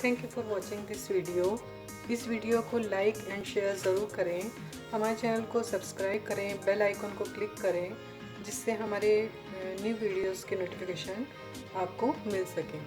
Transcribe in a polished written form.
Thank you for watching this video. इस video को like and share ज़रूर करें। हमारे चैनल को सब्सक्राइब करें, बेल आइकन को क्लिक करें, जिससे हमारे न्यू वीडियोस के नोटिफिकेशन आपको मिल सकें।